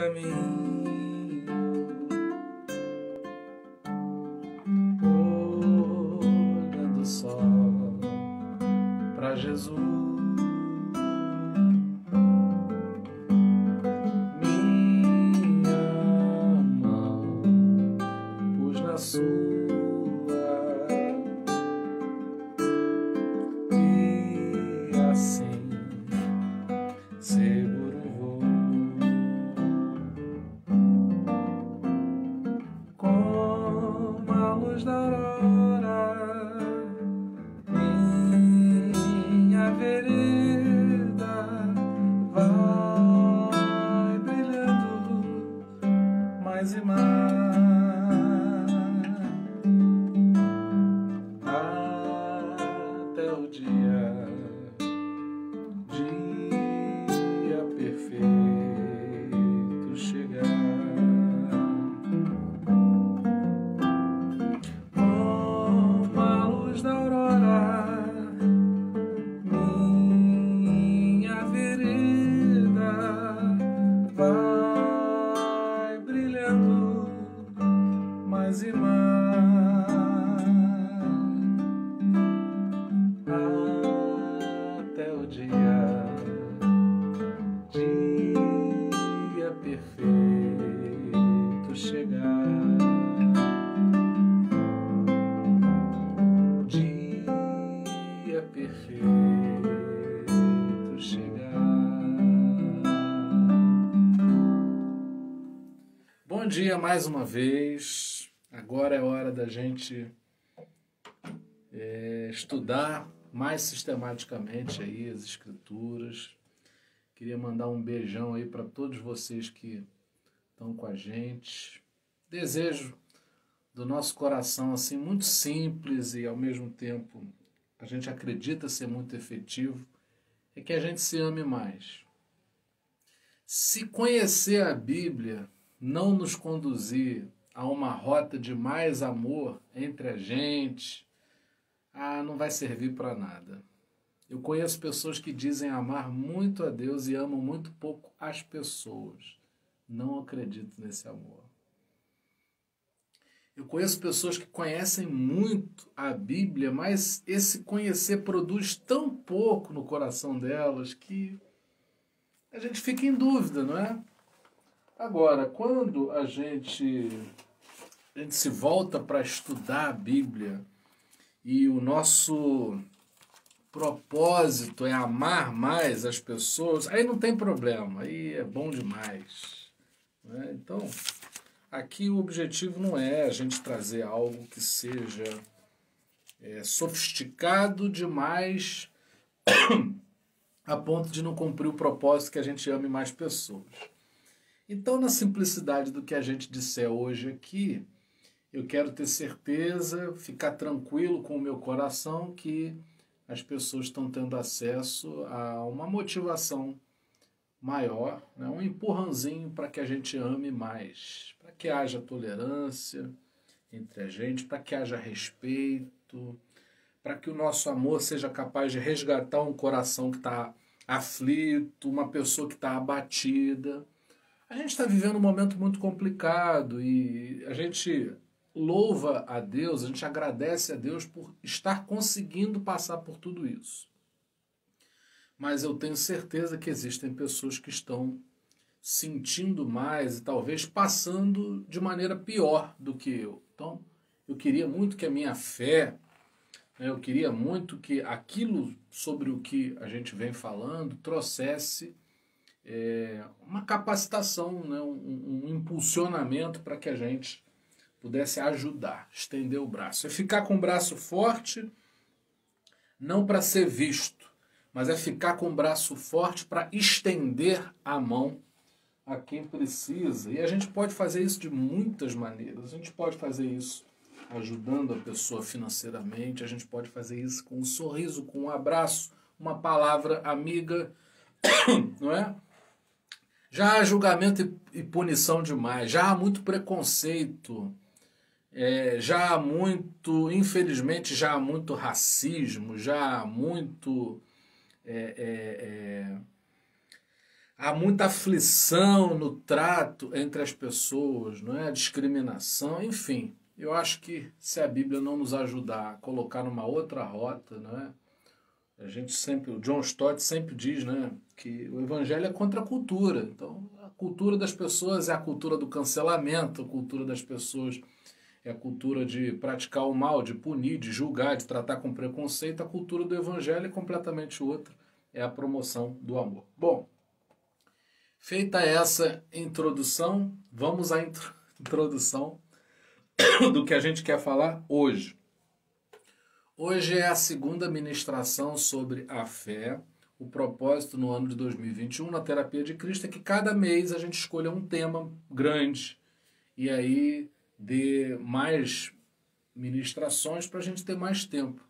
caminho, olhando só pra Jesus. Minha mão pus na sua e assim seguro vou, como a luz da aurora, minha vereda vai brilhando mais e mais, até o dia perfeito chegar. Como a luz da aurora, minha vereda vai brilhando mais e mais, até o dia perfeito chegar. Dia perfeito chegar. Bom dia mais uma vez. Agora é hora da gente estudar mais sistematicamente aí as escrituras. Queria mandar um beijão aí para todos vocês que estão com a gente. Desejo do nosso coração, assim, muito simples e ao mesmo tempo a gente acredita ser muito efetivo, é que a gente se ame mais. Se conhecer a Bíblia não nos conduzir a uma rota de mais amor entre a gente, não vai servir para nada. Eu conheço pessoas que dizem amar muito a Deus e amam muito pouco as pessoas. Não acredito nesse amor. Eu conheço pessoas que conhecem muito a Bíblia, mas esse conhecer produz tão pouco no coração delas que a gente fica em dúvida, não é? Agora, quando a gente se volta para estudar a Bíblia e o nosso propósito é amar mais as pessoas, aí não tem problema, aí é bom demais, né? Então, aqui o objetivo não é a gente trazer algo que seja sofisticado demais a ponto de não cumprir o propósito que a gente ame mais pessoas. Então, na simplicidade do que a gente disser hoje aqui, eu quero ter certeza, ficar tranquilo com o meu coração que as pessoas estão tendo acesso a uma motivação maior, né? Um empurrãozinho para que a gente ame mais, para que haja tolerância entre a gente, para que haja respeito, para que o nosso amor seja capaz de resgatar um coração que está aflito, uma pessoa que está abatida. A gente está vivendo um momento muito complicado e a gente louva a Deus, a gente agradece a Deus por estar conseguindo passar por tudo isso. Mas eu tenho certeza que existem pessoas que estão sentindo mais e talvez passando de maneira pior do que eu. Então, eu queria muito que a minha fé, eu queria muito que aquilo sobre o que a gente vem falando trouxesse uma capacitação, né, um impulsionamento para que a gente pudesse ajudar, estender o braço. É ficar com o braço forte, não para ser visto, mas é ficar com o braço forte para estender a mão a quem precisa. E a gente pode fazer isso de muitas maneiras. A gente pode fazer isso ajudando a pessoa financeiramente, a gente pode fazer isso com um sorriso, com um abraço, uma palavra amiga, não é? Já há julgamento e punição demais, já há muito preconceito, já há muito, infelizmente, já há muito racismo, já há muito há muita aflição no trato entre as pessoas, não é? A discriminação, enfim. Eu acho que se a Bíblia não nos ajudar a colocar numa outra rota, não é? A gente sempre, o John Stott sempre diz, né, que o evangelho é contra a cultura. Então, a cultura das pessoas é a cultura do cancelamento, a cultura das pessoas é a cultura de praticar o mal, de punir, de julgar, de tratar com preconceito. A cultura do evangelho é completamente outra, é a promoção do amor. Bom, feita essa introdução, vamos à introdução do que a gente quer falar hoje. Hoje é a segunda ministração sobre a fé. O propósito no ano de 2021 na Terapia de Cristo é que cada mês a gente escolha um tema grande e aí dê mais ministrações para a gente ter mais tempo.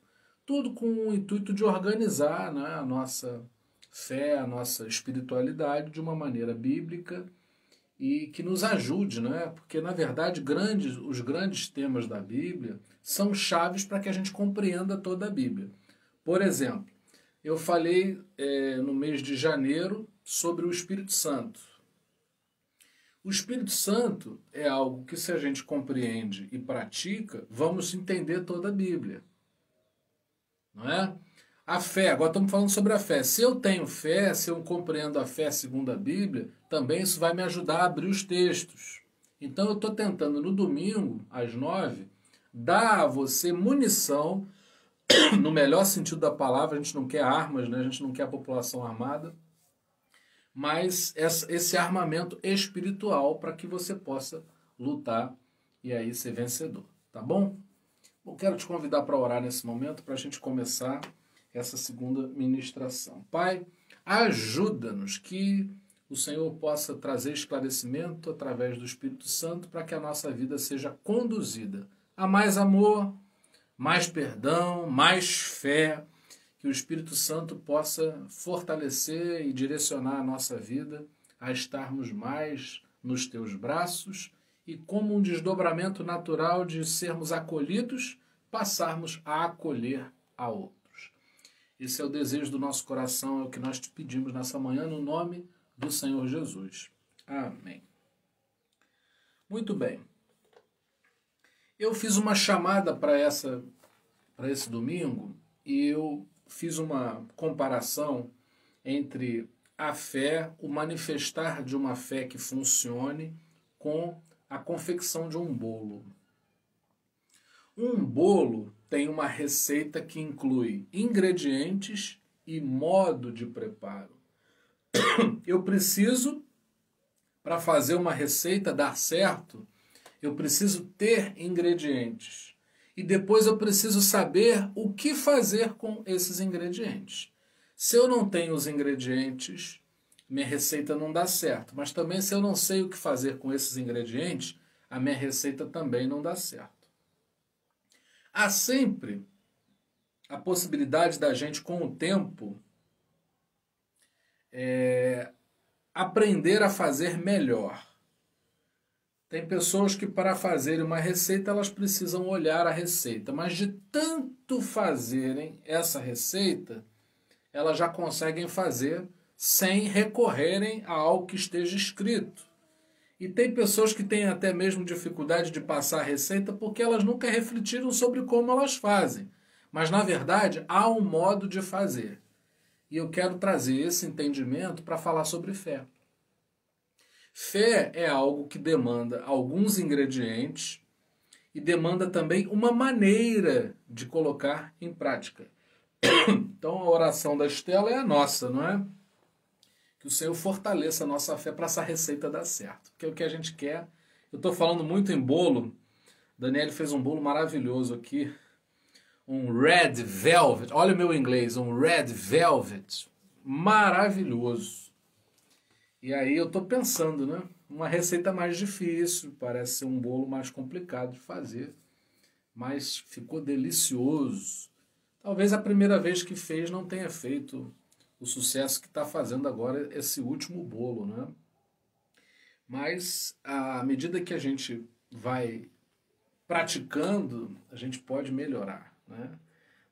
Tudo com o intuito de organizar, né, a nossa fé, a nossa espiritualidade de uma maneira bíblica e que nos ajude, né? Porque, na verdade, os grandes temas da Bíblia são chaves para que a gente compreenda toda a Bíblia. Por exemplo, eu falei no mês de janeiro sobre o Espírito Santo. O Espírito Santo é algo que, se a gente compreende e pratica, vamos entender toda a Bíblia. Não é? A fé, agora estamos falando sobre a fé. Se eu tenho fé, se eu compreendo a fé segundo a Bíblia, também isso vai me ajudar a abrir os textos. Então eu estou tentando no domingo, às 9, dar a você munição, no melhor sentido da palavra, a gente não quer armas, né? A gente não quer a população armada, mas esse armamento espiritual para que você possa lutar e aí ser vencedor. Tá bom? Eu quero te convidar para orar nesse momento, para a gente começar essa segunda ministração. Pai, ajuda-nos que o Senhor possa trazer esclarecimento através do Espírito Santo para que a nossa vida seja conduzida a mais amor, mais perdão, mais fé, que o Espírito Santo possa fortalecer e direcionar a nossa vida a estarmos mais nos teus braços e, como um desdobramento natural de sermos acolhidos, passarmos a acolher a outros. Esse é o desejo do nosso coração, é o que nós te pedimos nessa manhã, no nome do Senhor Jesus. Amém. Muito bem. Eu fiz uma chamada para esse domingo e eu fiz uma comparação entre a fé, o manifestar de uma fé que funcione, com a confecção de um bolo. Um bolo tem uma receita que inclui ingredientes e modo de preparo. Eu preciso, para fazer uma receita dar certo, eu preciso ter ingredientes. E depois eu preciso saber o que fazer com esses ingredientes. Se eu não tenho os ingredientes, minha receita não dá certo. Mas também se eu não sei o que fazer com esses ingredientes, a minha receita também não dá certo. Há sempre a possibilidade da gente, com o tempo, aprender a fazer melhor. Tem pessoas que, para fazerem uma receita, elas precisam olhar a receita, mas de tanto fazerem essa receita, elas já conseguem fazer sem recorrerem a algo que esteja escrito. E tem pessoas que têm até mesmo dificuldade de passar a receita porque elas nunca refletiram sobre como elas fazem. Mas, na verdade, há um modo de fazer. E eu quero trazer esse entendimento para falar sobre fé. Fé é algo que demanda alguns ingredientes e demanda também uma maneira de colocar em prática. Então a oração da Estela é a nossa, não é? Que o Senhor fortaleça a nossa fé para essa receita dar certo. Porque é o que a gente quer. Eu estou falando muito em bolo. Daniel fez um bolo maravilhoso aqui. Um red velvet. Olha o meu inglês. Um red velvet. Maravilhoso. E aí eu estou pensando, né? Uma receita mais difícil. Parece ser um bolo mais complicado de fazer. Mas ficou delicioso. Talvez a primeira vez que fez não tenha feito o sucesso que está fazendo agora esse último bolo, né? Mas à medida que a gente vai praticando, a gente pode melhorar, né?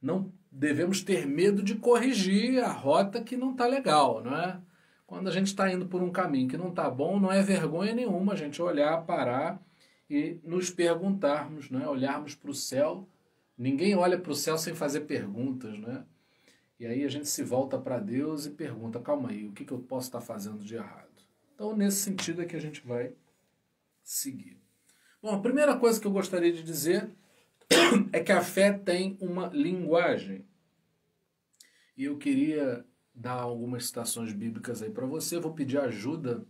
Não devemos ter medo de corrigir a rota que não está legal, não é? Quando a gente está indo por um caminho que não está bom, não é vergonha nenhuma a gente olhar, parar e nos perguntarmos, né? Olharmos para o céu. Ninguém olha para o céu sem fazer perguntas, né? E aí a gente se volta para Deus e pergunta, calma aí, o que eu posso estar fazendo de errado? Então, nesse sentido é que a gente vai seguir. Bom, a primeira coisa que eu gostaria de dizer é que a fé tem uma linguagem. E eu queria dar algumas citações bíblicas aí para você. Vou pedir ajuda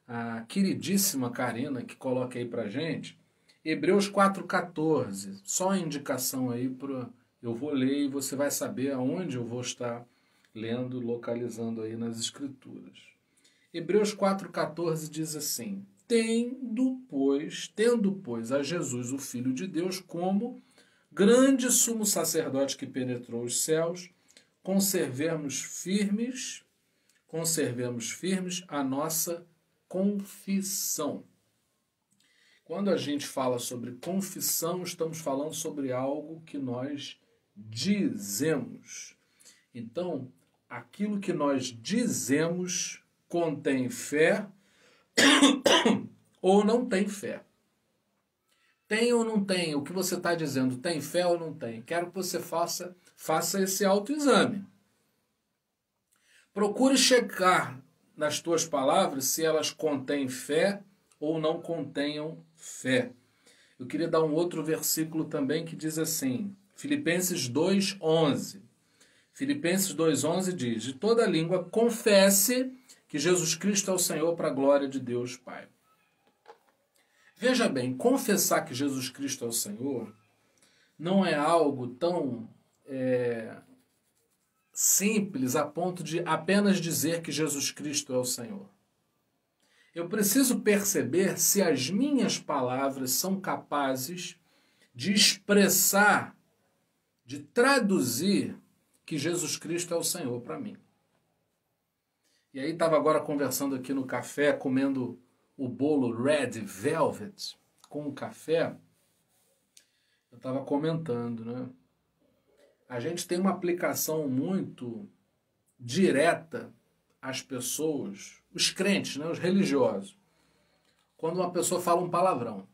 à queridíssima Karina, que coloca aí para gente. Hebreus 4,14. Só a indicação aí para... Eu vou ler e você vai saber aonde eu vou estar lendo, localizando aí nas Escrituras. Hebreus 4,14 diz assim: Tendo, pois, a Jesus, o Filho de Deus, como grande sumo sacerdote que penetrou os céus, conservemos firmes a nossa confissão. Quando a gente fala sobre confissão, estamos falando sobre algo que nós dizemos. Então, aquilo que nós dizemos contém fé ou não tem fé. Tem ou não tem? O que você está dizendo, tem fé ou não tem? Quero que você faça esse autoexame. Procure checar nas tuas palavras se elas contêm fé ou não contenham fé. Eu queria dar um outro versículo também que diz assim, Filipenses 2,11. Filipenses 2,11 diz, de toda língua confesse que Jesus Cristo é o Senhor para a glória de Deus Pai. Veja bem, confessar que Jesus Cristo é o Senhor não é algo tão simples a ponto de apenas dizer que Jesus Cristo é o Senhor. Eu preciso perceber se as minhas palavras são capazes de expressar, de traduzir que Jesus Cristo é o Senhor para mim. E aí estava agora conversando aqui no café, comendo o bolo Red Velvet com o café. Eu estava comentando, né? A gente tem uma aplicação muito direta às pessoas, os crentes, né, os religiosos. Quando uma pessoa fala um palavrão.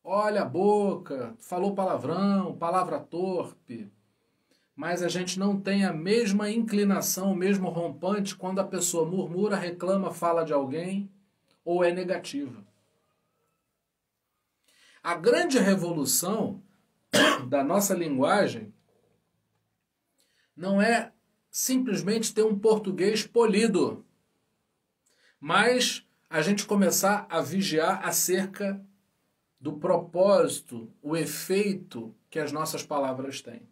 Olha a boca, falou palavrão, palavra torpe. Mas a gente não tem a mesma inclinação, o mesmo rompante quando a pessoa murmura, reclama, fala de alguém ou é negativa. A grande revolução da nossa linguagem não é simplesmente ter um português polido, mas a gente começar a vigiar acerca do propósito, o efeito que as nossas palavras têm.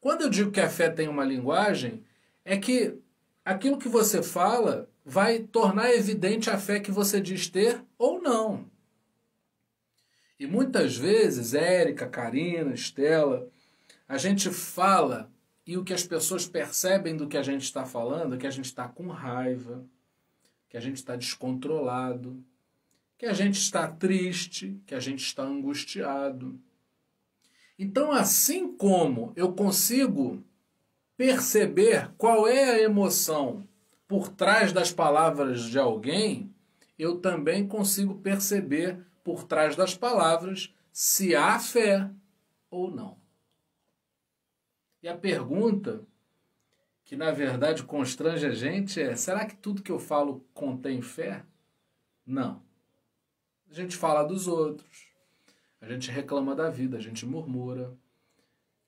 Quando eu digo que a fé tem uma linguagem, é que aquilo que você fala vai tornar evidente a fé que você diz ter ou não. E muitas vezes, Érica, Karina, Estela, a gente fala e o que as pessoas percebem do que a gente está falando é que a gente está com raiva, que a gente está descontrolado, que a gente está triste, que a gente está angustiado. Então, assim como eu consigo perceber qual é a emoção por trás das palavras de alguém, eu também consigo perceber por trás das palavras se há fé ou não. E a pergunta que na verdade constrange a gente é, será que tudo que eu falo contém fé? Não. A gente fala dos outros, a gente reclama da vida, a gente murmura.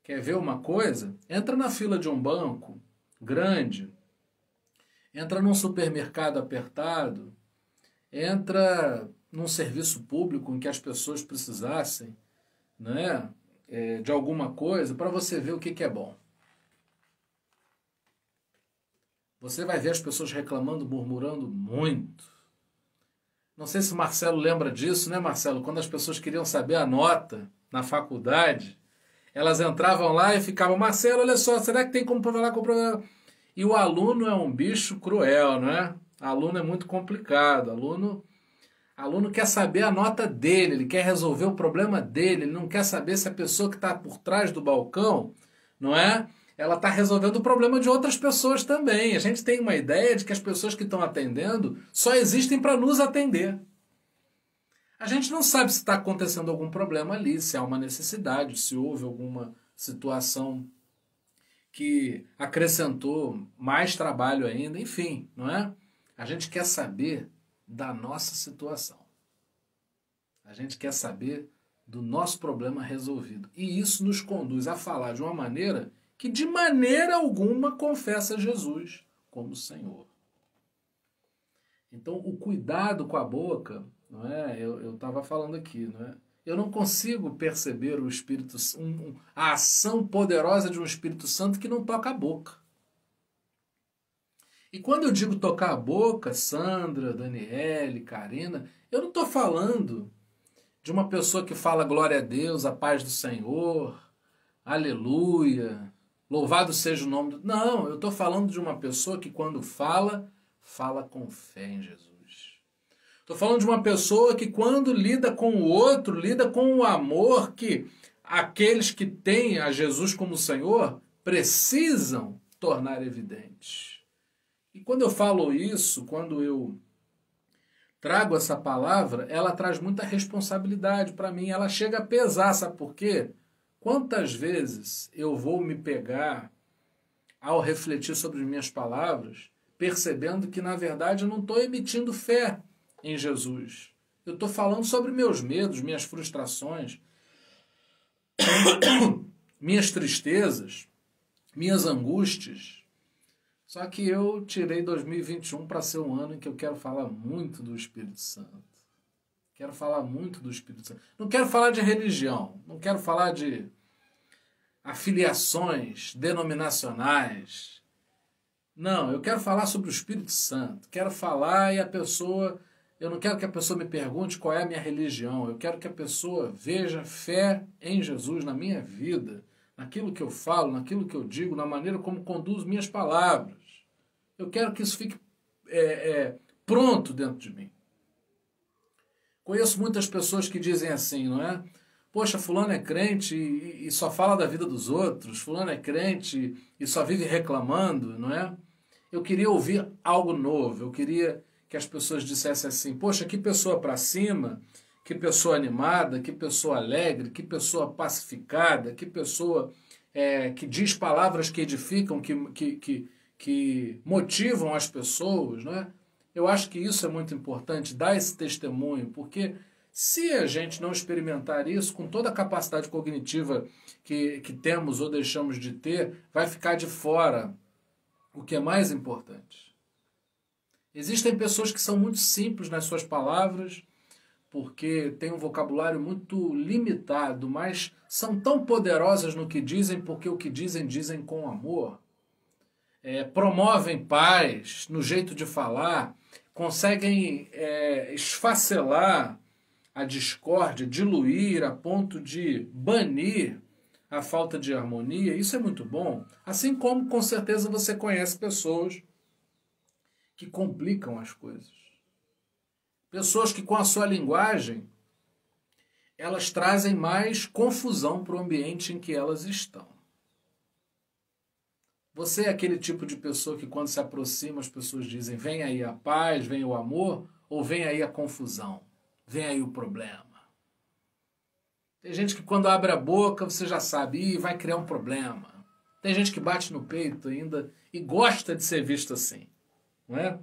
Quer ver uma coisa? Entra na fila de um banco grande, entra num supermercado apertado, entra num serviço público em que as pessoas precisassem, né, de alguma coisa, para você ver o que é bom. Você vai ver as pessoas reclamando, murmurando muito. Não sei se o Marcelo lembra disso, né, Marcelo? Quando as pessoas queriam saber a nota na faculdade, elas entravam lá e ficavam, Marcelo, olha só, será que tem como falar com o problema? E o aluno é um bicho cruel, não é? Aluno é muito complicado. Aluno quer saber a nota dele, ele quer resolver o problema dele, ele não quer saber se a pessoa que está por trás do balcão, não é? ela está resolvendo o problema de outras pessoas também. A gente tem uma ideia de que as pessoas que estão atendendo só existem para nos atender. A gente não sabe se está acontecendo algum problema ali, se há uma necessidade, se houve alguma situação que acrescentou mais trabalho ainda, enfim, não é? A gente quer saber da nossa situação. A gente quer saber do nosso problema resolvido. E isso nos conduz a falar de uma maneira que de maneira alguma confessa Jesus como Senhor. Então, o cuidado com a boca, não é? Eu estava falando aqui, não é? Eu não consigo perceber o Espírito, a ação poderosa de um Espírito Santo que não toca a boca. E quando eu digo tocar a boca, Sandra, Daniele, Karina, eu não estou falando de uma pessoa que fala glória a Deus, a paz do Senhor, aleluia, louvado seja o nome do... Não, eu estou falando de uma pessoa que quando fala, fala com fé em Jesus. Estou falando de uma pessoa que quando lida com o outro, lida com o amor que aqueles que têm a Jesus como Senhor precisam tornar evidente. E quando eu falo isso, quando eu trago essa palavra, ela traz muita responsabilidade para mim, ela chega a pesar, sabe por quê? Quantas vezes eu vou me pegar ao refletir sobre as minhas palavras, percebendo que na verdade eu não estou emitindo fé em Jesus. Eu estou falando sobre meus medos, minhas frustrações, minhas tristezas, minhas angústias. Só que eu tirei 2021 para ser um ano em que eu quero falar muito do Espírito Santo. Quero falar muito do Espírito Santo. Não quero falar de religião, não quero falar de afiliações denominacionais. Não, eu quero falar sobre o Espírito Santo. Quero falar e a pessoa... Eu não quero que a pessoa me pergunte qual é a minha religião. Eu quero que a pessoa veja fé em Jesus na minha vida, naquilo que eu falo, naquilo que eu digo, na maneira como conduzo minhas palavras. Eu quero que isso fique pronto dentro de mim. Conheço muitas pessoas que dizem assim, não é? Poxa, fulano é crente e só fala da vida dos outros. Fulano é crente e só vive reclamando, não é? Eu queria ouvir algo novo. Eu queria que as pessoas dissessem assim, poxa, que pessoa para cima, que pessoa animada, que pessoa alegre, que pessoa pacificada, que pessoa que diz palavras que edificam, que motivam as pessoas, não é? Eu acho que isso é muito importante, dar esse testemunho, porque se a gente não experimentar isso, com toda a capacidade cognitiva que temos ou deixamos de ter, vai ficar de fora o que é mais importante. Existem pessoas que são muito simples nas suas palavras, porque têm um vocabulário muito limitado, mas são tão poderosas no que dizem, porque o que dizem, dizem com amor. Promovem paz no jeito de falar, conseguem esfacelar a discórdia, diluir a ponto de banir a falta de harmonia. Isso é muito bom. Assim como, com certeza, você conhece pessoas que complicam as coisas. Pessoas que com a sua linguagem, elas trazem mais confusão para o ambiente em que elas estão. Você é aquele tipo de pessoa que quando se aproxima as pessoas dizem vem aí a paz, vem o amor, ou vem aí a confusão, vem aí o problema. Tem gente que quando abre a boca você já sabe, vai criar um problema. Tem gente que bate no peito ainda e gosta de ser visto assim. Não é?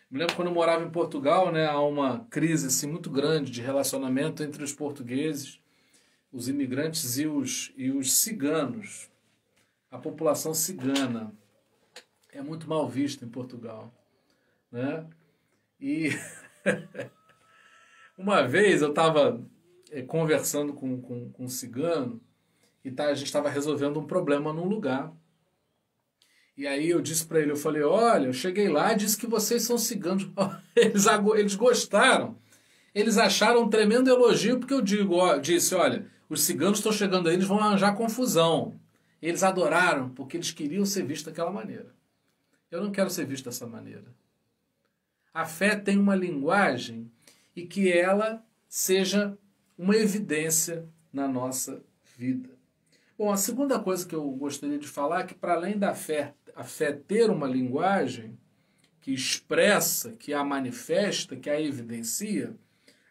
Me lembro quando eu morava em Portugal, né, há uma crise assim, muito grande de relacionamento entre os portugueses, os imigrantes e os ciganos. A população cigana é muito mal vista em Portugal. Né? E uma vez eu estava conversando com um cigano e a gente estava resolvendo um problema num lugar. E aí eu disse para ele, eu falei, olha, eu cheguei lá e disse que vocês são ciganos. Eles gostaram. Eles acharam um tremendo elogio, porque eu disse, olha, os ciganos estão chegando aí, eles vão arranjar confusão. Eles adoraram, porque eles queriam ser vistos daquela maneira. Eu não quero ser visto dessa maneira. A fé tem uma linguagem e que ela seja uma evidência na nossa vida. Bom, a segunda coisa que eu gostaria de falar é que, para além da fé, a fé ter uma linguagem que expressa, que a manifesta, que a evidencia,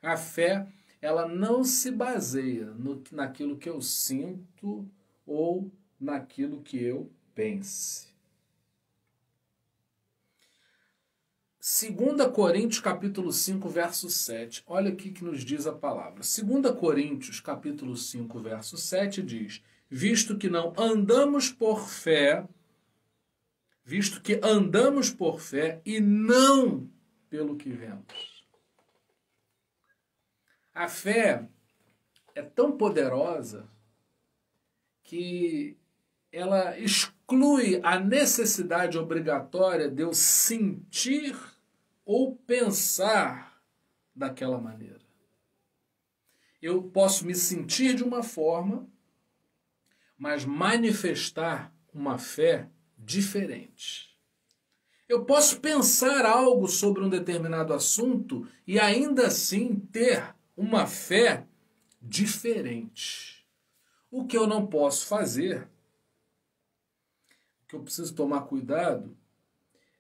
a fé ela não se baseia naquilo que eu sinto ou naquilo que eu pense. 2 Coríntios capítulo 5, verso 7. Olha o que nos diz a palavra. 2 Coríntios capítulo 5, verso 7 diz: visto que andamos por fé e não pelo que vemos. A fé é tão poderosa que ela exclui a necessidade obrigatória de eu sentir ou pensar daquela maneira. Eu posso me sentir de uma forma, mas manifestar uma fé diferente. Eu posso pensar algo sobre um determinado assunto e ainda assim ter uma fé diferente. O que eu não posso fazer, o que eu preciso tomar cuidado,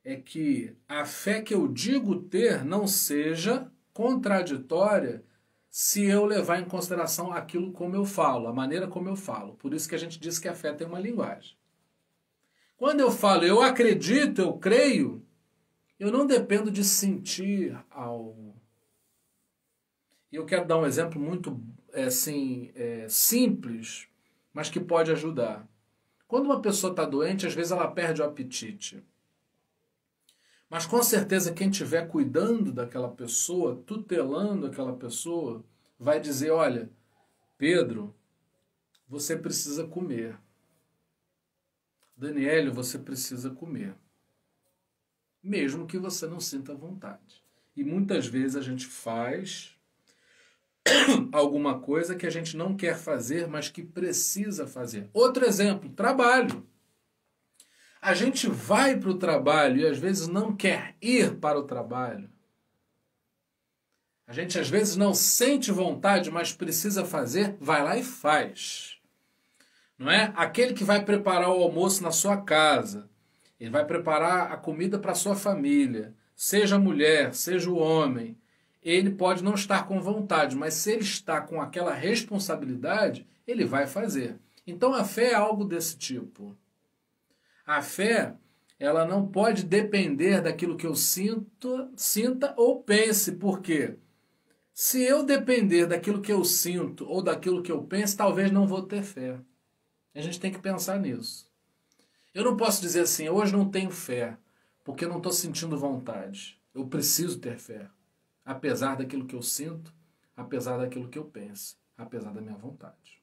é que a fé que eu digo ter não seja contraditória se eu levar em consideração aquilo como eu falo, a maneira como eu falo. Por isso que a gente diz que a fé tem uma linguagem. Quando eu falo eu acredito, eu creio, eu não dependo de sentir algo. E eu quero dar um exemplo muito simples, mas que pode ajudar. Quando uma pessoa está doente, às vezes ela perde o apetite. Mas com certeza quem estiver cuidando daquela pessoa, tutelando aquela pessoa, vai dizer, olha, Pedro, você precisa comer. Daniélio, você precisa comer. Mesmo que você não sinta vontade. E muitas vezes a gente faz alguma coisa que a gente não quer fazer, mas que precisa fazer. Outro exemplo, trabalho. A gente vai para o trabalho e às vezes não quer ir para o trabalho. A gente às vezes não sente vontade, mas precisa fazer, vai lá e faz. Não é? Aquele que vai preparar o almoço na sua casa, ele vai preparar a comida para a sua família, seja a mulher, seja o homem, ele pode não estar com vontade, mas se ele está com aquela responsabilidade, ele vai fazer. Então a fé é algo desse tipo. A fé, ela não pode depender daquilo que eu sinta ou pense. Por quê? Se eu depender daquilo que eu sinto ou daquilo que eu penso, talvez não vou ter fé. A gente tem que pensar nisso. Eu não posso dizer assim, hoje não tenho fé, porque eu não estou sentindo vontade. Eu preciso ter fé. Apesar daquilo que eu sinto, apesar daquilo que eu penso, apesar da minha vontade.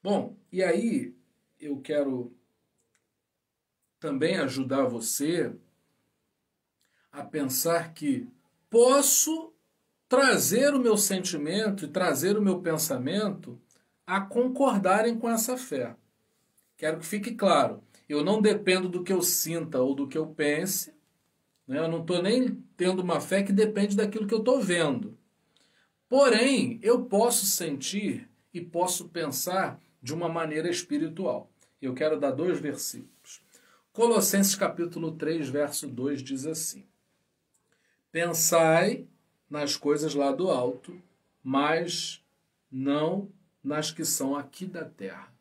Bom, e aí eu quero também ajudar você a pensar que posso trazer o meu sentimento e trazer o meu pensamento a concordarem com essa fé. Quero que fique claro, eu não dependo do que eu sinta ou do que eu pense, né? Eu não estou nem tendo uma fé que depende daquilo que eu estou vendo. Porém, eu posso sentir e posso pensar de uma maneira espiritual. Eu quero dar 2 versículos. Colossenses capítulo 3, verso 2 diz assim: pensai nas coisas lá do alto, mas não nas que são aqui da terra.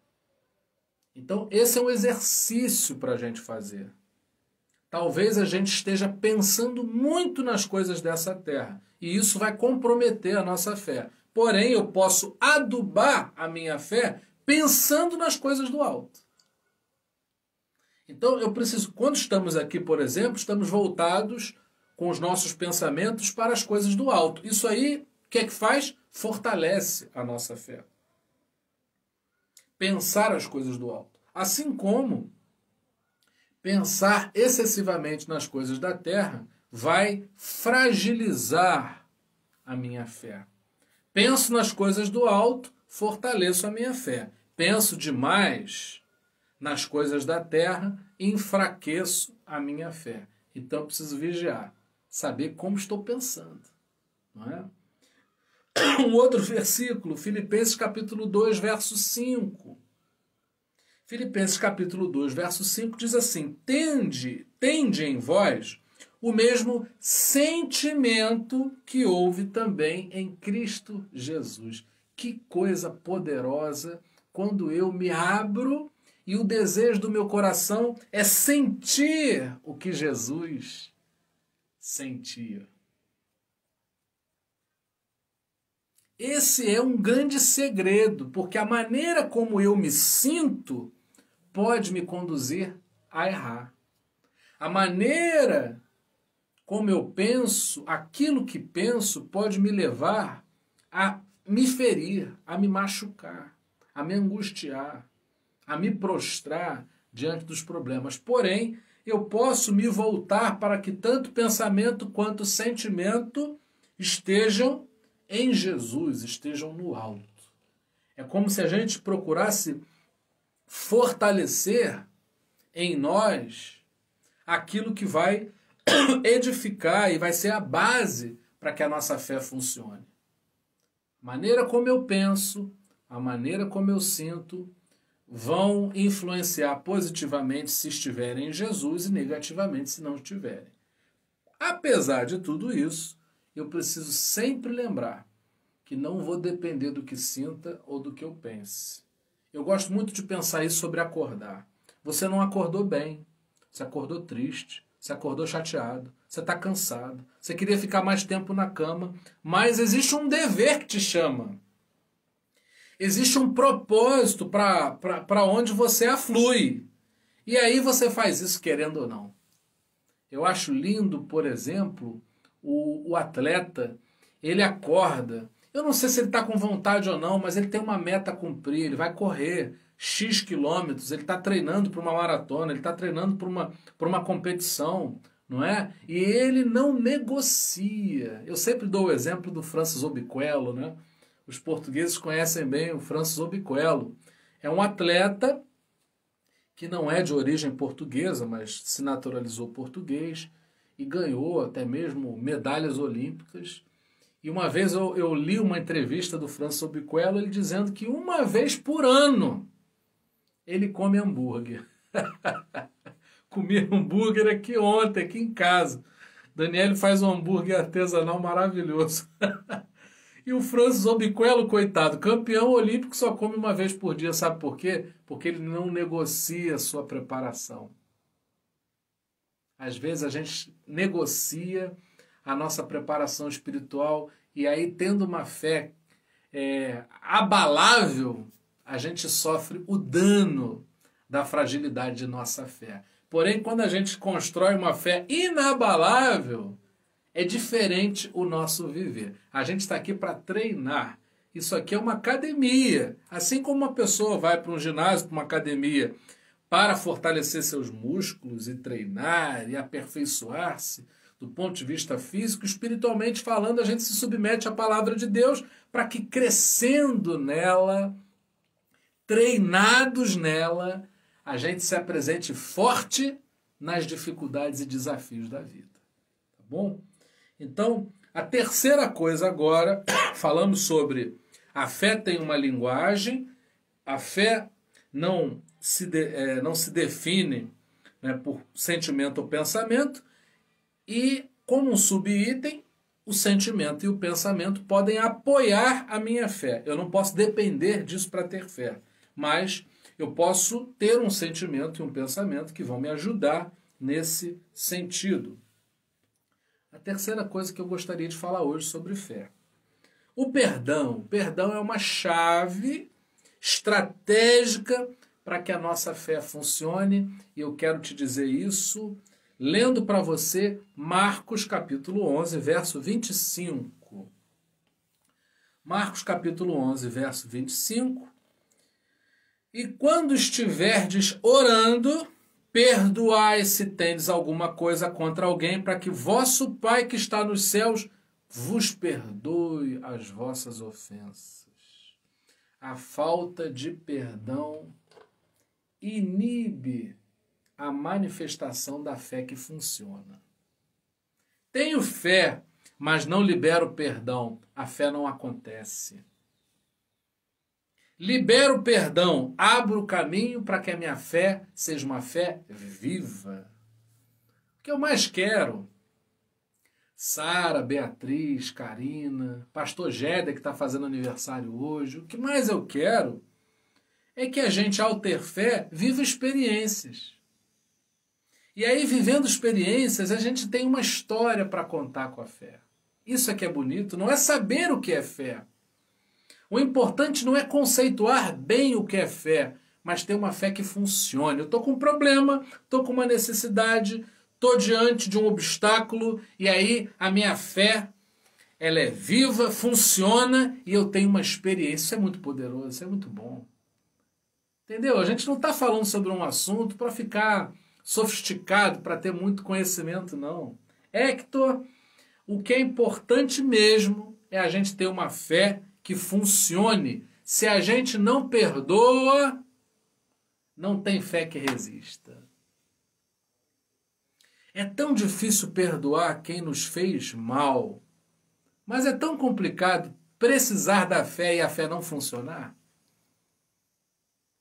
Então, esse é um exercício para a gente fazer. Talvez a gente esteja pensando muito nas coisas dessa terra, e isso vai comprometer a nossa fé. Porém, eu posso adubar a minha fé pensando nas coisas do alto. Então, eu preciso, quando estamos aqui, por exemplo, estamos voltados com os nossos pensamentos para as coisas do alto. Isso aí, o que é que faz? Fortalece a nossa fé. Pensar as coisas do alto. Assim como pensar excessivamente nas coisas da terra vai fragilizar a minha fé. Penso nas coisas do alto, fortaleço a minha fé. Penso demais nas coisas da terra, enfraqueço a minha fé. Então eu preciso vigiar, saber como estou pensando. Não é? Um outro versículo, Filipenses capítulo 2, verso 5. Filipenses capítulo 2, verso 5 diz assim: tende em vós o mesmo sentimento que houve também em Cristo Jesus. Que coisa poderosa quando eu me abro e o desejo do meu coração é sentir o que Jesus sentia. Esse é um grande segredo, porque a maneira como eu me sinto pode me conduzir a errar. A maneira como eu penso, aquilo que penso, pode me levar a me ferir, a me machucar, a me angustiar, a me prostrar diante dos problemas. Porém, eu posso me voltar para que tanto pensamento quanto sentimento estejam em Jesus, estejam no alto. É como se a gente procurasse fortalecer em nós aquilo que vai edificar e vai ser a base para que a nossa fé funcione. A maneira como eu penso, a maneira como eu sinto, vão influenciar positivamente se estiverem em Jesus e negativamente se não estiverem. Apesar de tudo isso, eu preciso sempre lembrar que não vou depender do que sinta ou do que eu pense. Eu gosto muito de pensar isso sobre acordar. Você não acordou bem, você acordou triste, você acordou chateado, você está cansado, você queria ficar mais tempo na cama, mas existe um dever que te chama. Existe um propósito para onde você aflui. E aí você faz isso querendo ou não. Eu acho lindo, por exemplo, o atleta, ele acorda. Eu não sei se ele está com vontade ou não, mas ele tem uma meta a cumprir, ele vai correr X quilômetros, ele está treinando para uma maratona, ele está treinando para uma competição, não é? E ele não negocia. Eu sempre dou o exemplo do Francis Obiquelo, né? Os portugueses conhecem bem o Francis Obiquelo. É um atleta que não é de origem portuguesa, mas se naturalizou português e ganhou até mesmo medalhas olímpicas. E uma vez eu li uma entrevista do Francis Obiquelo, ele dizendo que uma vez por ano ele come hambúrguer. Comi hambúrguer aqui ontem, aqui em casa. Daniele faz um hambúrguer artesanal maravilhoso. E o Francis Obiquelo, coitado, campeão olímpico, só come uma vez por dia. Sabe por quê? Porque ele não negocia a sua preparação. Às vezes a gente negocia a nossa preparação espiritual e aí, tendo uma fé abalável, a gente sofre o dano da fragilidade de nossa fé. Porém, quando a gente constrói uma fé inabalável, é diferente o nosso viver. A gente está aqui para treinar. Isso aqui é uma academia. Assim como uma pessoa vai para um ginásio, para uma academia, para fortalecer seus músculos e treinar e aperfeiçoar-se do ponto de vista físico, espiritualmente falando, a gente se submete à palavra de Deus para que, crescendo nela, treinados nela, a gente se apresente forte nas dificuldades e desafios da vida. Tá bom? Então, a terceira coisa agora, falamos sobre a fé tem uma linguagem, a fé não se define, né, por sentimento ou pensamento, e como um subitem, o sentimento e o pensamento podem apoiar a minha fé. Eu não posso depender disso para ter fé, mas eu posso ter um sentimento e um pensamento que vão me ajudar nesse sentido. A terceira coisa que eu gostaria de falar hoje sobre fé. O perdão. O perdão é uma chave estratégica para que a nossa fé funcione. E eu quero te dizer isso lendo para você Marcos capítulo 11, verso 25. Marcos capítulo 11, verso 25. E quando estiverdes orando, perdoai se tendes alguma coisa contra alguém, para que vosso Pai que está nos céus vos perdoe as vossas ofensas. A falta de perdão inibe a manifestação da fé que funciona. Tenho fé, mas não libero perdão. A fé não acontece. libero o perdão, abro o caminho para que a minha fé seja uma fé viva. O que eu mais quero, Sara, Beatriz, Karina, pastor Géder, que está fazendo aniversário hoje, o que mais eu quero é que a gente, ao ter fé, viva experiências. E aí, vivendo experiências, a gente tem uma história para contar com a fé. Isso é que é bonito, não é saber o que é fé. O importante não é conceituar bem o que é fé, mas ter uma fé que funcione. Eu estou com um problema, estou com uma necessidade, estou diante de um obstáculo, e aí a minha fé, ela é viva, funciona, e eu tenho uma experiência. Isso é muito poderoso, isso é muito bom. Entendeu? A gente não está falando sobre um assunto para ficar sofisticado, para ter muito conhecimento, não. Hector, o que é importante mesmo é a gente ter uma fé que funcione. Se a gente não perdoa, não tem fé que resista. É tão difícil perdoar quem nos fez mal, mas é tão complicado precisar da fé e a fé não funcionar.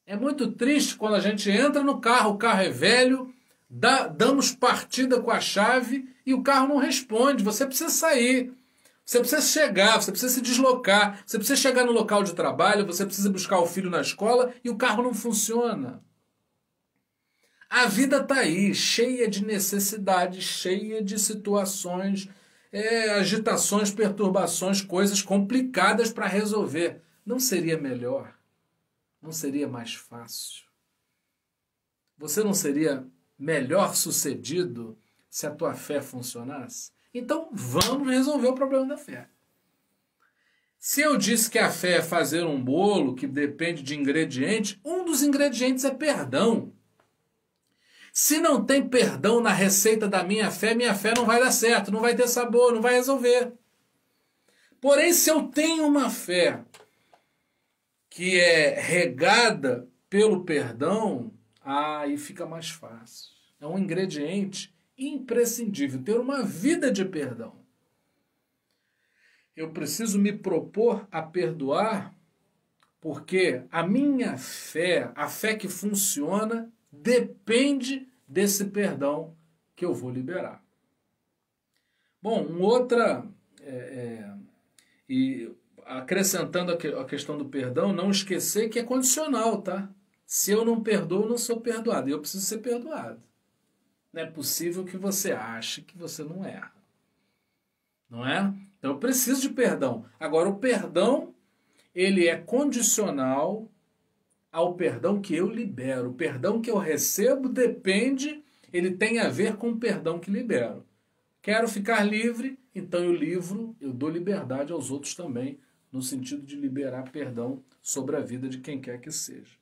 É muito triste quando a gente entra no carro, o carro é velho, damos partida com a chave e o carro não responde. Você precisa sair, você precisa chegar, você precisa se deslocar, você precisa chegar no local de trabalho, você precisa buscar o filho na escola e o carro não funciona. A vida está aí, cheia de necessidades, cheia de situações, agitações, perturbações, coisas complicadas para resolver. Não seria melhor? Não seria mais fácil? Você não seria melhor sucedido se a tua fé funcionasse? Então vamos resolver o problema da fé. Se eu disse que a fé é fazer um bolo que depende de ingredientes, um dos ingredientes é perdão. Se não tem perdão na receita da minha fé não vai dar certo, não vai ter sabor, não vai resolver. Porém, se eu tenho uma fé que é regada pelo perdão, aí fica mais fácil. É um ingrediente imprescindível, ter uma vida de perdão. Eu preciso me propor a perdoar, porque a minha fé, a fé que funciona, depende desse perdão que eu vou liberar. Bom, e acrescentando a questão do perdão, não esquecer que é condicional, tá? Se eu não perdoo, eu não sou perdoado. E eu preciso ser perdoado. Não é possível que você ache que você não erra. Não é? Então eu preciso de perdão. Agora, o perdão, ele é condicional ao perdão que eu libero. O perdão que eu recebo ele tem a ver com o perdão que libero. Quero ficar livre, então eu dou liberdade aos outros também, no sentido de liberar perdão sobre a vida de quem quer que seja.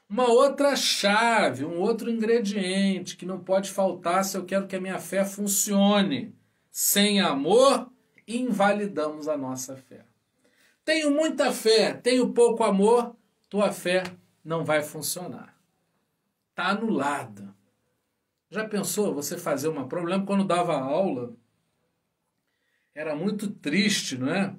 Uma outra chave, um outro ingrediente que não pode faltar se eu quero que a minha fé funcione. Sem amor, invalidamos a nossa fé. Tenho muita fé, tenho pouco amor, tua fé não vai funcionar. Está anulada. Já pensou você fazer uma prova? Eu lembro quando dava aula, era muito triste, não é?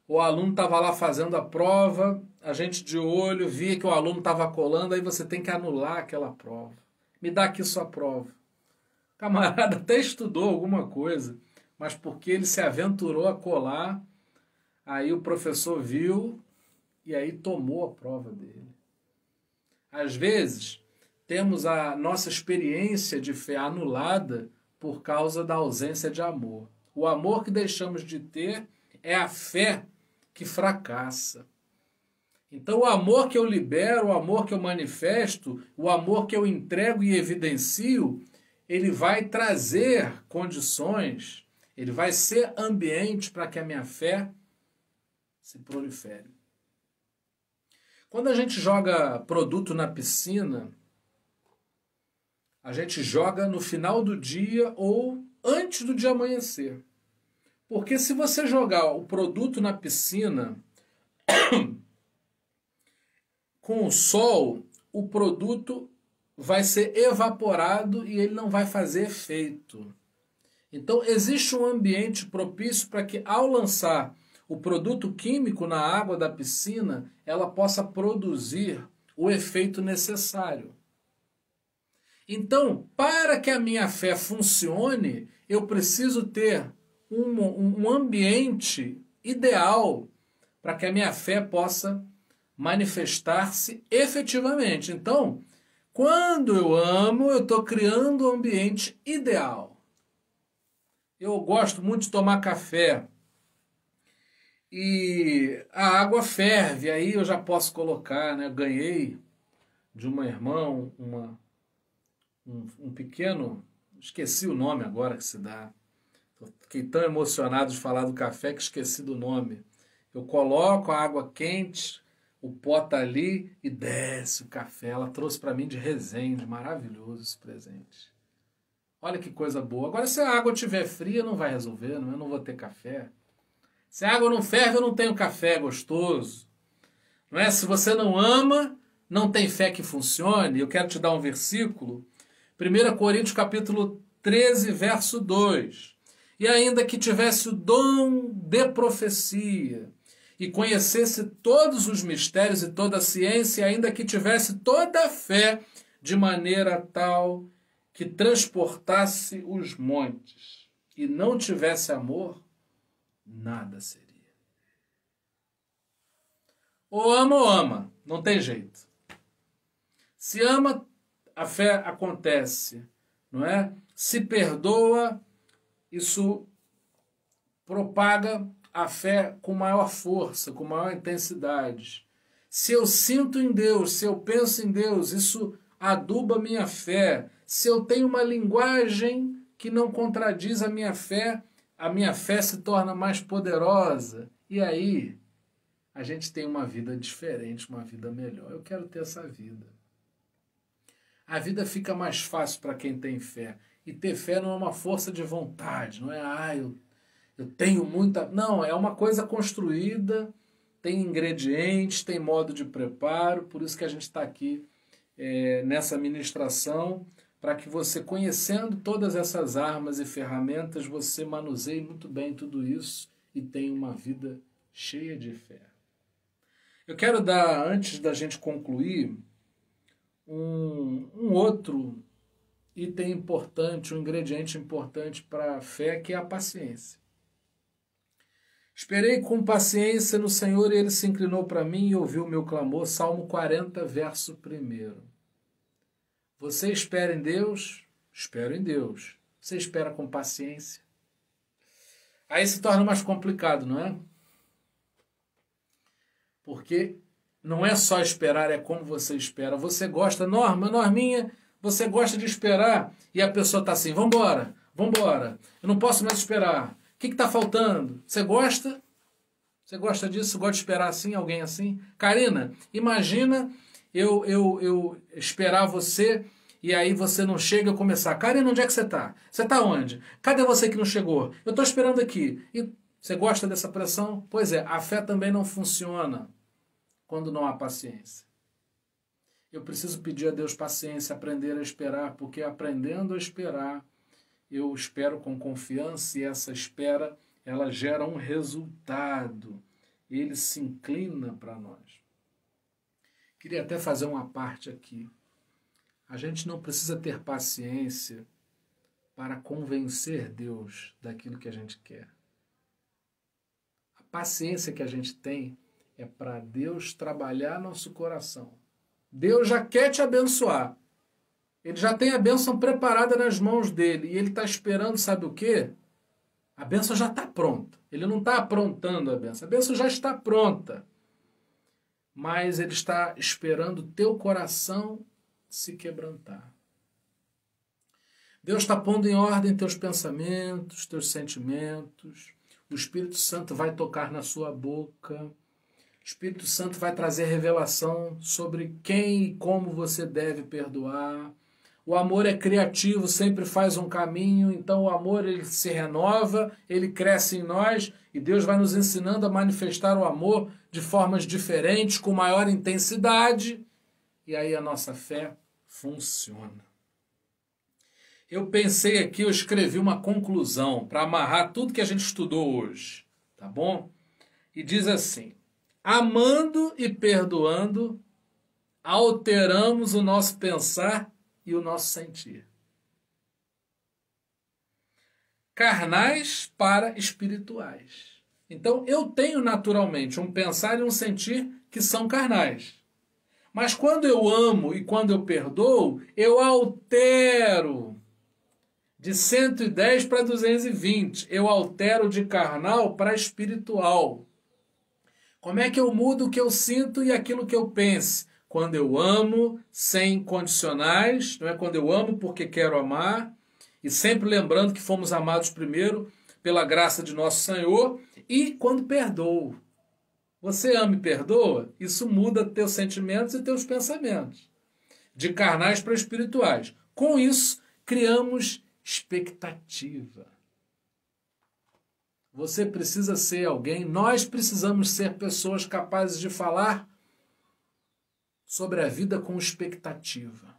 O aluno estava lá fazendo a prova, a gente de olho via que o aluno estava colando, aí você tem que anular aquela prova. Me dá aqui sua prova. O camarada até estudou alguma coisa, mas porque ele se aventurou a colar, aí o professor viu e aí tomou a prova dele. Às vezes, temos a nossa experiência de fé anulada por causa da ausência de amor. O amor que deixamos de ter é a fé que fracassa. Então, o amor que eu libero, o amor que eu manifesto, o amor que eu entrego e evidencio, ele vai trazer condições, ele vai ser ambiente para que a minha fé se prolifere. Quando a gente joga produto na piscina, a gente joga no final do dia ou antes do dia amanhecer. Porque se você jogar o produto na piscina com o sol, o produto vai ser evaporado e ele não vai fazer efeito. Então existe um ambiente propício para que ao lançar o produto químico na água da piscina, ela possa produzir o efeito necessário. Então, para que a minha fé funcione, eu preciso ter um ambiente ideal para que a minha fé possa manifestar-se efetivamente. Então, quando eu amo, eu estou criando um ambiente ideal. Eu gosto muito de tomar café e a água ferve, aí eu já posso colocar, né? Eu ganhei de uma irmã um pequeno, esqueci o nome agora que se dá. Fiquei tão emocionado de falar do café que esqueci do nome. Eu coloco a água quente, o pó tá ali e desce o café. Ela trouxe para mim de Resende, maravilhoso esse presente. Olha que coisa boa. Agora, se a água estiver fria, não vai resolver, não? Eu não vou ter café. Se a água não ferve, eu não tenho café gostoso. Não é? Se você não ama, não tem fé que funcione. Eu quero te dar um versículo. 1 Coríntios capítulo 13, verso 2. E ainda que tivesse o dom de profecia, e conhecesse todos os mistérios e toda a ciência, e ainda que tivesse toda a fé, de maneira tal que transportasse os montes, e não tivesse amor, nada seria. Ou ama ou ama, não tem jeito. Se ama, a fé acontece, não é? Se perdoa, isso propaga a fé com maior força, com maior intensidade. Se eu sinto em Deus, se eu penso em Deus, isso aduba a minha fé. Se eu tenho uma linguagem que não contradiz a minha fé se torna mais poderosa. E aí, a gente tem uma vida diferente, uma vida melhor. Eu quero ter essa vida. A vida fica mais fácil para quem tem fé. E ter fé não é uma força de vontade, não é, eu tenho muita... Não, é uma coisa construída, tem ingredientes, tem modo de preparo, por isso que a gente está aqui nessa ministração, para que você, conhecendo todas essas armas e ferramentas, você manuseie muito bem tudo isso e tenha uma vida cheia de fé. Eu quero dar, antes da gente concluir, um outro item importante, um ingrediente importante para a fé, que é a paciência. Esperei com paciência no Senhor e Ele se inclinou para mim e ouviu o meu clamor. Salmo 40, verso 1. Você espera em Deus? Espero em Deus. Você espera com paciência? Aí se torna mais complicado, não é? Porque não é só esperar, é como você espera. Você gosta, Norminha, você gosta de esperar e a pessoa está assim, vambora, eu não posso mais esperar. O que está faltando? Você gosta? Você gosta disso? Você gosta de esperar assim, alguém assim? Karina, imagina eu esperar você e aí você não chega e eu começar. Karina, onde é que você está? Você está onde? Cadê você que não chegou? Eu estou esperando aqui. E você gosta dessa pressão? Pois é, a fé também não funciona quando não há paciência. Eu preciso pedir a Deus paciência, aprender a esperar, porque aprendendo a esperar, eu espero com confiança e essa espera, ela gera um resultado. Ele se inclina para nós. Queria até fazer uma parte aqui. A gente não precisa ter paciência para convencer Deus daquilo que a gente quer. A paciência que a gente tem é para Deus trabalhar nosso coração. Deus já quer te abençoar. Ele já tem a bênção preparada nas mãos dele. E ele está esperando, sabe o quê? A bênção já está pronta. Ele não está aprontando a bênção. A bênção já está pronta. Mas ele está esperando o teu coração se quebrantar. Deus está pondo em ordem teus pensamentos, teus sentimentos. O Espírito Santo vai tocar na sua boca. O Espírito Santo vai trazer revelação sobre quem e como você deve perdoar. O amor é criativo, sempre faz um caminho, então o amor ele se renova, ele cresce em nós e Deus vai nos ensinando a manifestar o amor de formas diferentes, com maior intensidade, e aí a nossa fé funciona. Eu pensei aqui, eu escrevi uma conclusão para amarrar tudo que a gente estudou hoje, tá bom? e diz assim: amando e perdoando, alteramos o nosso pensar e o nosso sentir. Carnais para espirituais. Então, eu tenho naturalmente um pensar e um sentir que são carnais. Mas quando eu amo e quando eu perdoo, eu altero de 110 para 220. Eu altero de carnal para espiritual. Como é que eu mudo o que eu sinto e aquilo que eu penso? Quando eu amo sem condicionais, não é? Quando eu amo porque quero amar, e sempre lembrando que fomos amados primeiro pela graça de nosso Senhor, e quando perdoo. Você ama e perdoa, isso muda teus sentimentos e teus pensamentos, de carnais para espirituais. Com isso, criamos expectativa. Você precisa ser alguém, nós precisamos ser pessoas capazes de falar sobre a vida com expectativa.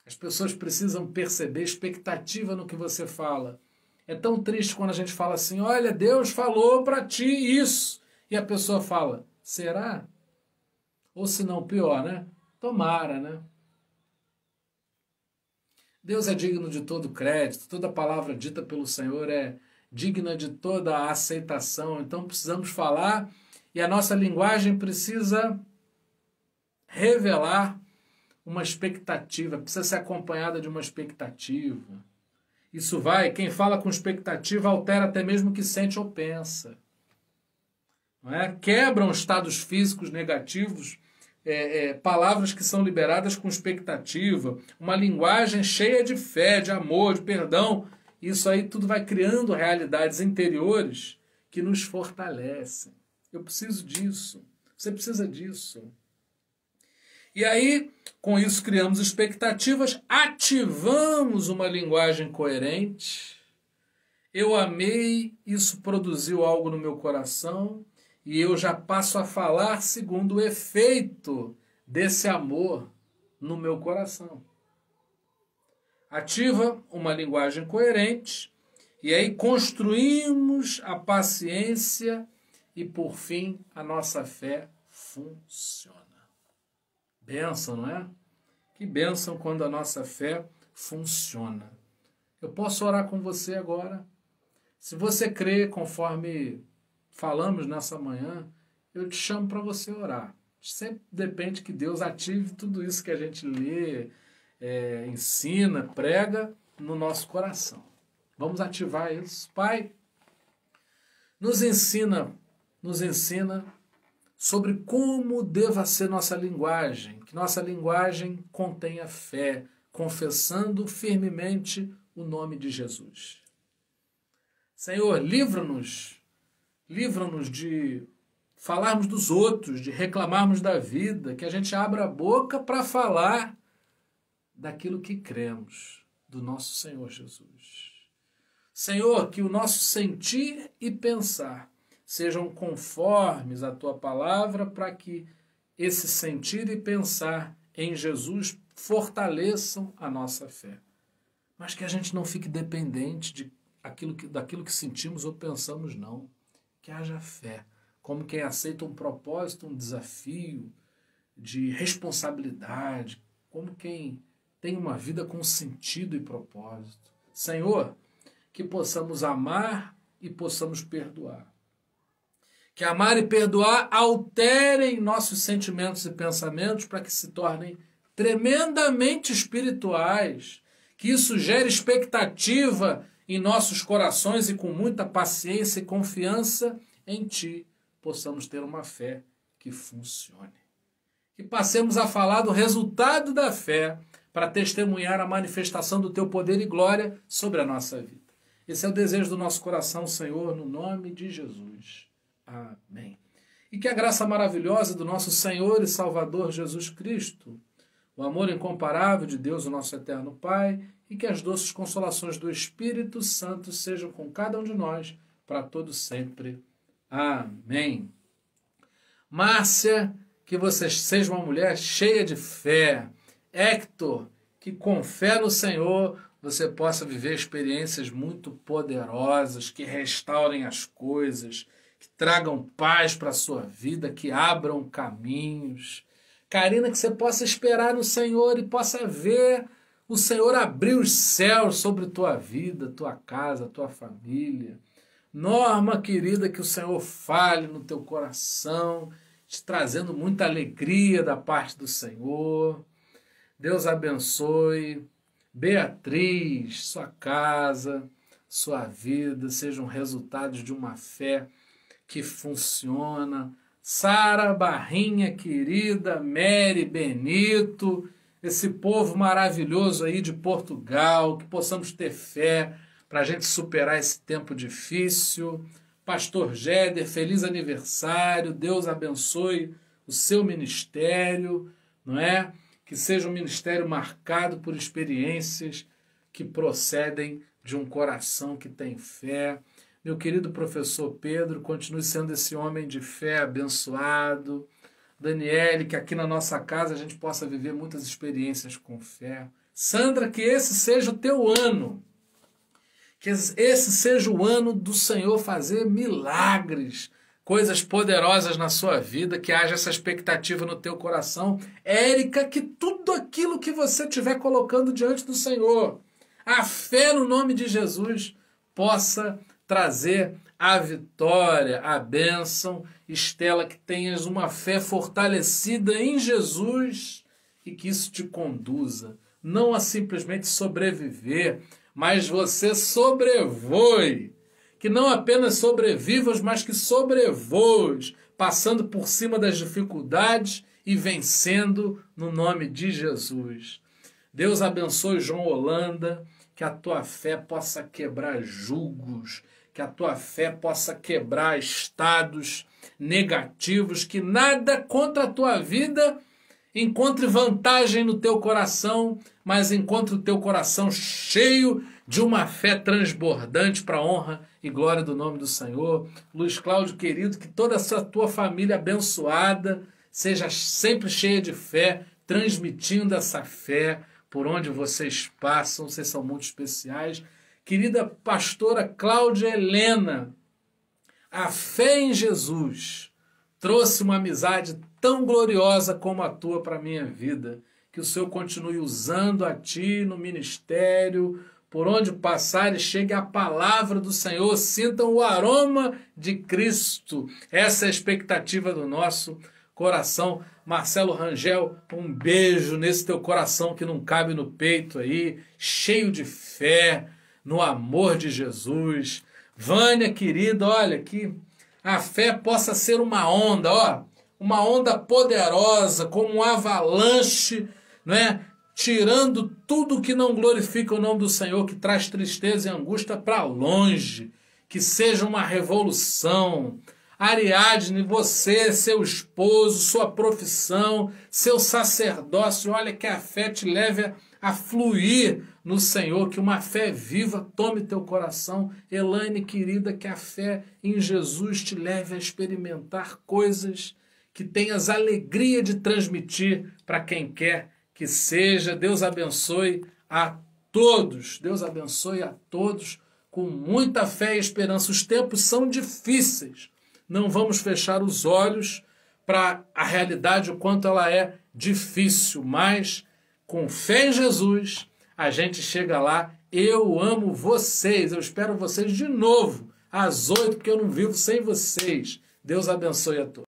As pessoas precisam perceber expectativa no que você fala. É tão triste quando a gente fala assim, olha, Deus falou para ti isso. E a pessoa fala, será? Ou se não, pior, né? Tomara, né? Deus é digno de todo crédito, toda palavra dita pelo Senhor é digna de toda a aceitação. Então precisamos falar e a nossa linguagem precisa revelar uma expectativa, precisa ser acompanhada de uma expectativa. Isso vai, quem fala com expectativa altera até mesmo o que sente ou pensa. Não é? Quebram estados físicos negativos, palavras que são liberadas com expectativa, uma linguagem cheia de fé, de amor, de perdão. Isso aí tudo vai criando realidades interiores que nos fortalecem. Eu preciso disso. Você precisa disso. E aí, com isso, criamos expectativas, ativamos uma linguagem coerente. Eu amei, isso produziu algo no meu coração, e eu já passo a falar segundo o efeito desse amor no meu coração. Ativa uma linguagem coerente, e aí construímos a paciência e, por fim, a nossa fé funciona. Bênção, não é? Que bênção quando a nossa fé funciona. Eu posso orar com você agora? Se você crê, conforme falamos nessa manhã, eu te chamo para você orar. Sempre depende que Deus ative tudo isso que a gente lê, ensina, prega no nosso coração. Vamos ativar isso. Pai, nos ensina sobre como deva ser nossa linguagem, que nossa linguagem contenha fé, confessando firmemente o nome de Jesus. Senhor, livra-nos de falarmos dos outros, de reclamarmos da vida, que a gente abra a boca para falar daquilo que cremos, do nosso Senhor Jesus. Senhor, que o nosso sentir e pensar sejam conformes à Tua palavra, para que esse sentir e pensar em Jesus fortaleçam a nossa fé. Mas que a gente não fique dependente daquilo que sentimos ou pensamos, não. Que haja fé, como quem aceita um propósito, um desafio de responsabilidade, como quem tem uma vida com sentido e propósito. Senhor, que possamos amar e possamos perdoar. Que amar e perdoar alterem nossos sentimentos e pensamentos para que se tornem tremendamente espirituais. Que isso gere expectativa em nossos corações e com muita paciência e confiança em Ti possamos ter uma fé que funcione. Que passemos a falar do resultado da fé para testemunhar a manifestação do Teu poder e glória sobre a nossa vida. Esse é o desejo do nosso coração, Senhor, no nome de Jesus. Amém. E que a graça maravilhosa do nosso Senhor e Salvador Jesus Cristo, o amor incomparável de Deus, o nosso eterno Pai, e que as doces consolações do Espírito Santo sejam com cada um de nós, para todo sempre. Amém. Márcia, que você seja uma mulher cheia de fé. Hector, que com fé no Senhor você possa viver experiências muito poderosas, que restaurem as coisas, que tragam paz para a sua vida, que abram caminhos. Karina, que você possa esperar no Senhor e possa ver o Senhor abrir os céus sobre tua vida, tua casa, tua família. Norma, querida, que o Senhor fale no teu coração, te trazendo muita alegria da parte do Senhor. Deus abençoe. Beatriz, sua casa, sua vida sejam resultados de uma fé que funciona. Sara, Barrinha, querida, Mary, Benito, esse povo maravilhoso aí de Portugal, que possamos ter fé para a gente superar esse tempo difícil. Pastor Jéder, feliz aniversário, Deus abençoe o seu ministério, não é? Que seja um ministério marcado por experiências que procedem de um coração que tem fé. Meu querido professor Pedro, continue sendo esse homem de fé abençoado. Daniele, que aqui na nossa casa a gente possa viver muitas experiências com fé. Sandra, que esse seja o teu ano. Que esse seja o ano do Senhor fazer milagres, coisas poderosas na sua vida, que haja essa expectativa no teu coração. Érica, que tudo aquilo que você estiver colocando diante do Senhor, a fé no nome de Jesus, possa trazer a vitória, a bênção. Estela, que tenhas uma fé fortalecida em Jesus e que isso te conduza, não a simplesmente sobreviver, mas você sobrevoe. Que não apenas sobrevivas, mas que sobrevoes, passando por cima das dificuldades e vencendo no nome de Jesus. Deus abençoe João Holanda, que a tua fé possa quebrar julgos, que a tua fé possa quebrar estados negativos, que nada contra a tua vida encontre vantagem no teu coração, mas encontre o teu coração cheio de uma fé transbordante para a honra e glória do nome do Senhor. Luiz Cláudio, querido, que toda essa tua família abençoada seja sempre cheia de fé, transmitindo essa fé por onde vocês passam. Vocês são muito especiais. Querida pastora Cláudia Helena, a fé em Jesus trouxe uma amizade tão gloriosa como a tua para a minha vida. Que o Senhor continue usando a ti no ministério, por onde passar e chegue a palavra do Senhor, sintam o aroma de Cristo. Essa é a expectativa do nosso coração. Marcelo Rangel, um beijo nesse teu coração que não cabe no peito aí, cheio de fé, no amor de Jesus. Vânia, querida, olha, que a fé possa ser uma onda, ó, uma onda poderosa, como um avalanche, não é? Tirando tudo que não glorifica o nome do Senhor, que traz tristeza e angústia para longe, que seja uma revolução. Ariadne, você, seu esposo, sua profissão, seu sacerdócio, olha, que a fé te leve a fluir no Senhor, que uma fé viva tome teu coração. Elaine, querida, que a fé em Jesus te leve a experimentar coisas que tenhas alegria de transmitir para quem quer que seja. Deus abençoe a todos. Deus abençoe a todos com muita fé e esperança. Os tempos são difíceis. Não vamos fechar os olhos para a realidade, o quanto ela é difícil. Mas, com fé em Jesus, a gente chega lá. Eu amo vocês. Eu espero vocês de novo às 8, porque eu não vivo sem vocês. Deus abençoe a todos.